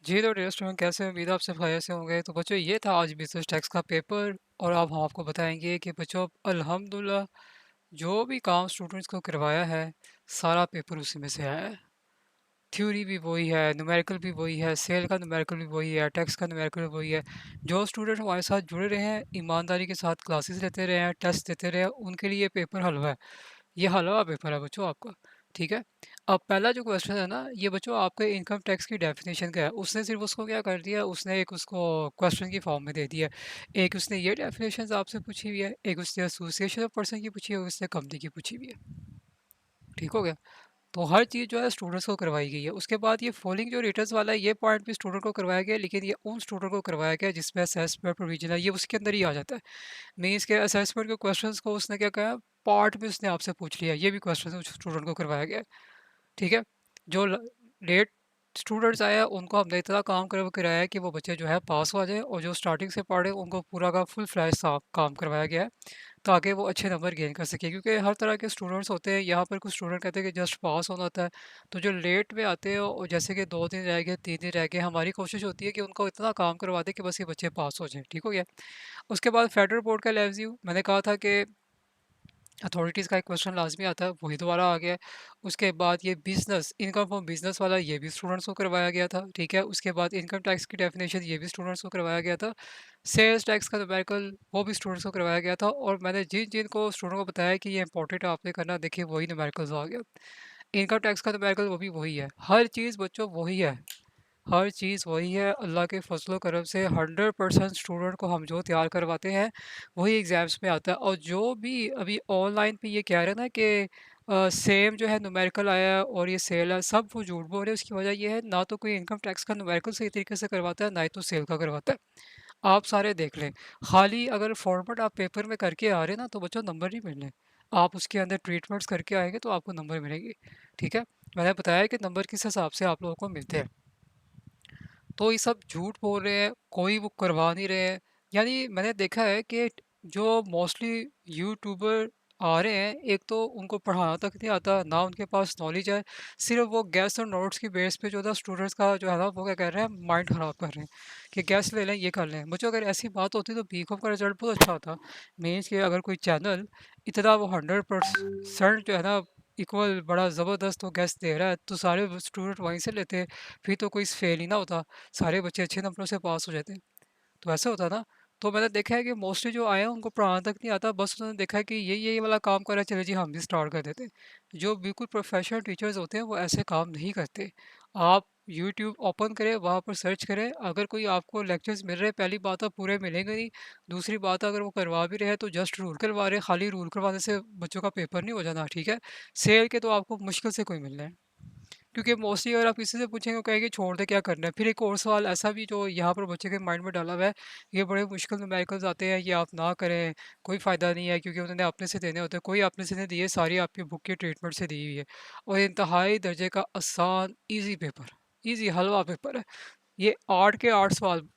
जी तो dear student, कैसे हैं? उम्मीद है आप सब खैरियत से होंगे। तो बच्चों, ये था आज बिजनेस टैक्स का पेपर। और अब हम आपको बताएंगे कि बच्चों, अल्हम्दुलिल्लाह जो भी काम स्टूडेंट्स को करवाया है, सारा पेपर उसी में से आया है। थ्योरी भी वही है, न्यूमेरिकल भी वही है, सेल का न्यूमेरिकल भी वही है, टैक्स का न्यूमेरिकल भी वही है। जो स्टूडेंट हमारे साथ जुड़े रहे हैं, ईमानदारी के साथ क्लासेस लेते रहे हैं, टेस्ट देते रहे हैं, उनके लिए पेपर हलवा है। ये हलवा पेपर है बच्चों आपका। ठीक है। अब पहला जो क्वेश्चन है ना, ये बच्चों आपके इनकम टैक्स की डेफिनेशन का है। उसने सिर्फ उसको क्या कर दिया, उसने एक उसको क्वेश्चन की फॉर्म में दे दिया। एक उसने ये डेफिनेशन आपसे पूछी हुई है, एक उसने एसोसिएशन ऑफ पर्सन की पूछी है, उसने कंपनी की पूछी हुई है। ठीक हो गया। तो हर चीज़ जो है स्टूडेंट्स को करवाई गई है। उसके बाद ये फॉलोइंग जो रिटर्न्स वाला है, ये पॉइंट भी स्टूडेंट को करवाया गया है, लेकिन ये उन स्टूडेंट को करवाया गया है जिसमें असेसमेंट प्रोविजन है, ये उसके अंदर ही आ जाता है। मीन्स के असेसमेंट के क्वेश्चंस को उसने क्या कहा, पार्ट में उसने आपसे पूछ लिया, ये भी क्वेश्चन स्टूडेंट को करवाया गया है। ठीक है। जो लेट स्टूडेंट्स आए हैं, उनको हमने इतना काम कराया है कि वो बच्चे जो है पास हो जाए, और जो स्टार्टिंग से पढ़े उनको पूरा का फुल फ्लैश काम करवाया गया है, ताकि वो अच्छे नंबर गेन कर सके। क्योंकि हर तरह के स्टूडेंट्स होते हैं, यहाँ पर कुछ स्टूडेंट कहते हैं कि जस्ट पास होना होता है। तो जो लेट में आते हैं, और जैसे कि 2 दिन रह गए, 3 दिन रह गए, हमारी कोशिश होती है कि उनको इतना काम करवा दें कि बस ये बच्चे पास हो जाएं। ठीक हो गया। उसके बाद फेडरल बोर्ड का लेवज़ मैंने कहा था कि अथॉरिटीज़ का एक क्वेश्चन लाजमी आता है, वही दोबारा आ गया है। उसके बाद ये बिजनेस इनकम फ्रॉम बिजनेस वाला, ये भी स्टूडेंट्स को करवाया गया था। ठीक है। उसके बाद इनकम टैक्स की डेफिनेशन, ये भी स्टूडेंट्स को करवाया गया था। सेल्स टैक्स का न्यूमेरिकल, वो भी स्टूडेंट्स को करवाया गया था। और मैंने जिन जिन को स्टूडेंट को बताया कि ये इंपॉर्टेंट है आपने करना, देखिए वही न्यूमेरिकल्स आ गया। इनकम टैक्स का न्यूमेरिकल, वो भी वही है। हर चीज़ बच्चों वही है। हर चीज़ वही है। अल्लाह के फजलो करम से 100% स्टूडेंट को हम जो तैयार करवाते हैं, वही एग्ज़ाम्स में आता है। और जो भी अभी ऑनलाइन पे ये कह रहे हैं ना कि सेम जो है न्यूमेरिकल आया है और ये सेल है, सब वो झूठ बोल रहे हैं। उसकी वजह ये है, ना तो कोई इनकम टैक्स का न्यूमेरिकल सही तरीके से करवाता है, ना ही तो सेल का करवाता है। आप सारे देख लें। खाली अगर फॉर्मेट आप पेपर में करके आ रहे हैं ना, तो बच्चों नंबर नहीं मिलने। आप उसके अंदर ट्रीटमेंट्स करके आएंगे तो आपको नंबर मिलेंगे। ठीक है। मैंने बताया कि नंबर किस हिसाब से आप लोगों को मिलते हैं। तो ये सब झूठ बोल रहे हैं, कोई वो करवा नहीं रहे हैं। यानी मैंने देखा है कि जो मोस्टली यूट्यूबर आ रहे हैं, एक तो उनको पढ़ाना तक नहीं आता, ना उनके पास नॉलेज है। सिर्फ वो गेस्ट और नोट्स की बेस पे जो था स्टूडेंट्स का जो है ना, वो क्या कर रहे हैं, माइंड ख़राब कर रहे हैं कि गेस्ट ले लें, ये कर लें। मुझे अगर ऐसी बात होती तो बीकॉम का रिजल्ट बहुत अच्छा होता। मीन्स कि अगर कोई चैनल इतना वो 100% जो है ना, इक्वल बड़ा ज़बरदस्त वो गेस्ट दे रहा है, तो सारे स्टूडेंट वहीं से लेते, फिर तो कोई फेल ही ना होता, सारे बच्चे अच्छे नंबरों से पास हो जाते। तो ऐसा होता ना। तो मैंने देखा है कि मोस्टली जो आए हैं उनको पढ़ाना तक नहीं आता, बस उन्होंने देखा है कि ये वाला काम कर रहा है, चलो जी हम भी स्टार्ट कर देते हैं। जो बिल्कुल प्रोफेशनल टीचर्स होते हैं वो ऐसे काम नहीं करते। आप यूट्यूब ओपन करें, वहाँ पर सर्च करें, अगर कोई आपको लेक्चर्स मिल रहे हैं, पहली बात तो पूरे मिलेंगे नहीं। दूसरी बात, अगर वो करवा भी रहे हैं तो जस्ट रूल करवा रहे हैं, खाली रूल करवाने से बच्चों का पेपर नहीं हो जाना। ठीक है। सेल के तो आपको मुश्किल से कोई मिल रहे हैं। क्योंकि मोस्टली अगर आप किसी से पूछेंगे, वो कहेंगे छोड़ दे, क्या करना है। फिर एक और सवाल ऐसा भी जो यहाँ पर बच्चे के माइंड में डाला हुआ है, ये बड़े मुश्किल न्यूमेरिकल्स आते हैं, ये आप ना करें, कोई फ़ायदा नहीं है, क्योंकि उन्होंने अपने से देने होते हैं। कोई अपने से नहीं दिए, सारी आपकी बुक की ट्रीटमेंट से दी हुई है। और इंतहाई दर्जे का आसान ईजी पेपर, ईजी हलवा पेपर है। ये 8 के 8 सवाल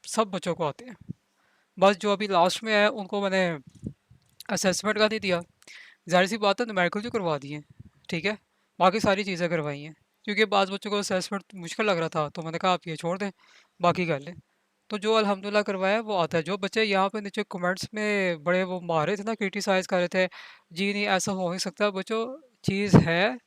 सब बच्चों को आते हैं। बस जो अभी लास्ट में है, उनको मैंने असेसमेंट का नहीं दिया। ज़ाहिर सी बात है, न्यूमेरिकल जो करवा दिए। ठीक है। बाकी सारी चीज़ें करवाई हैं, क्योंकि बाज़ बच्चों को असेसमेंट मुश्किल लग रहा था, तो मैंने कहा आप ये छोड़ दें, बाकी कर लें। तो जो अल्हम्दुलिल्लाह करवाया है, वो आता है। जो बच्चे यहाँ पे नीचे कमेंट्स में बड़े वो मार रहे थे ना, क्रिटिसाइज़ कर रहे थे, जी नहीं ऐसा हो नहीं सकता, बच्चों चीज़ है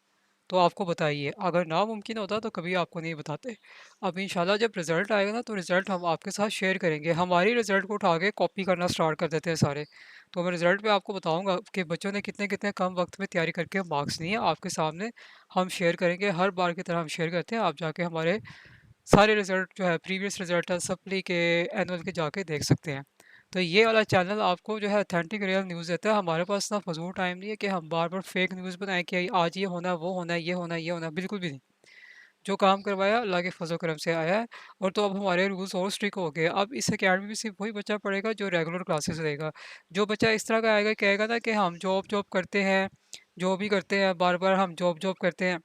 तो आपको बताइए। अगर नामुमकिन होता तो कभी आपको नहीं बताते। अब इंशाल्लाह जब रिज़ल्ट आएगा ना, तो रिज़ल्ट हम आपके साथ शेयर करेंगे। हमारी रिज़ल्ट को उठा के कॉपी करना स्टार्ट कर देते हैं सारे। तो मैं रिज़ल्ट पे आपको बताऊंगा कि बच्चों ने कितने कितने कम वक्त में तैयारी करके मार्क्स लिए हैं, आपके सामने हम शेयर करेंगे। हर बार की तरह हम शेयर करते हैं। आप जाके हमारे सारे रिज़ल्ट जो है, प्रीवियस रिज़ल्ट है, सप्ली के, एनुअल के, जाके देख सकते हैं। तो ये वाला चैनल आपको जो है अथेंटिक रियल न्यूज़ देता है। हमारे पास ना फजूल टाइम नहीं है कि हम बार बार फेक न्यूज़ बनाएं कि आज ये होना है, वो होना है, ये होना है, ये होना है, बिल्कुल भी नहीं। जो काम करवाया अल्लाह के फजल करम से आया है। और तो अब हमारे रूल्स और स्ट्रिक्ट हो गए। अब इस अकेडमी में सिर्फ वही बच्चा पढ़ेगा जो रेगुलर क्लासेस रहेगा। जो बच्चा इस तरह का आएगा, कहेगा ना कि हम जॉब जॉब करते हैं, जो भी करते हैं, बार बार हम जॉब जॉब करते हैं,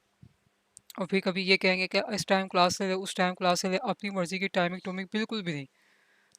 और फिर कभी ये कहेंगे कि इस टाइम क्लास से ले, उस टाइम क्लास से ले, अपनी मर्ज़ी की टाइमिंग टूमिंग, बिल्कुल भी नहीं।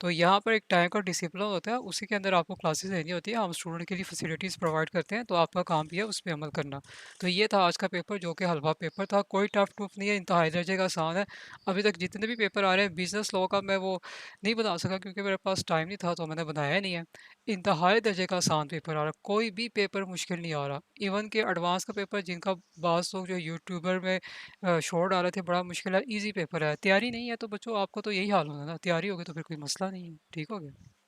तो यहाँ पर एक टाइम का डिसिप्लिन होता है, उसी के अंदर आपको क्लासेस लेनी होती है। हम स्टूडेंट के लिए फैसिलिटीज़ प्रोवाइड करते हैं, तो आपका काम भी है उस पे अमल करना। तो ये था आज का पेपर, जो कि हलवा पेपर था। कोई टफ टुफ नहीं है, इंतहाई दर्जे का आसान है। अभी तक जितने भी पेपर आ रहे हैं बिजनेस लॉ का, मैं वो नहीं बता सका क्योंकि मेरे पास टाइम नहीं था, तो मैंने बनाया नहीं है। इंतहाई दर्जे का आसान पेपर आ रहा है, कोई भी पेपर मुश्किल नहीं आ रहा। इवन के एडवांस का पेपर, जिनका बाज़ लोग जो यूट्यूबर में शॉर्ट डाले थे बड़ा मुश्किल है, ईज़ी पेपर है। तैयारी नहीं है तो बच्चों आपको तो यही हाल होना है ना, तैयारी होगी तो फिर कोई मसला नहीं है। ठीक हो गया?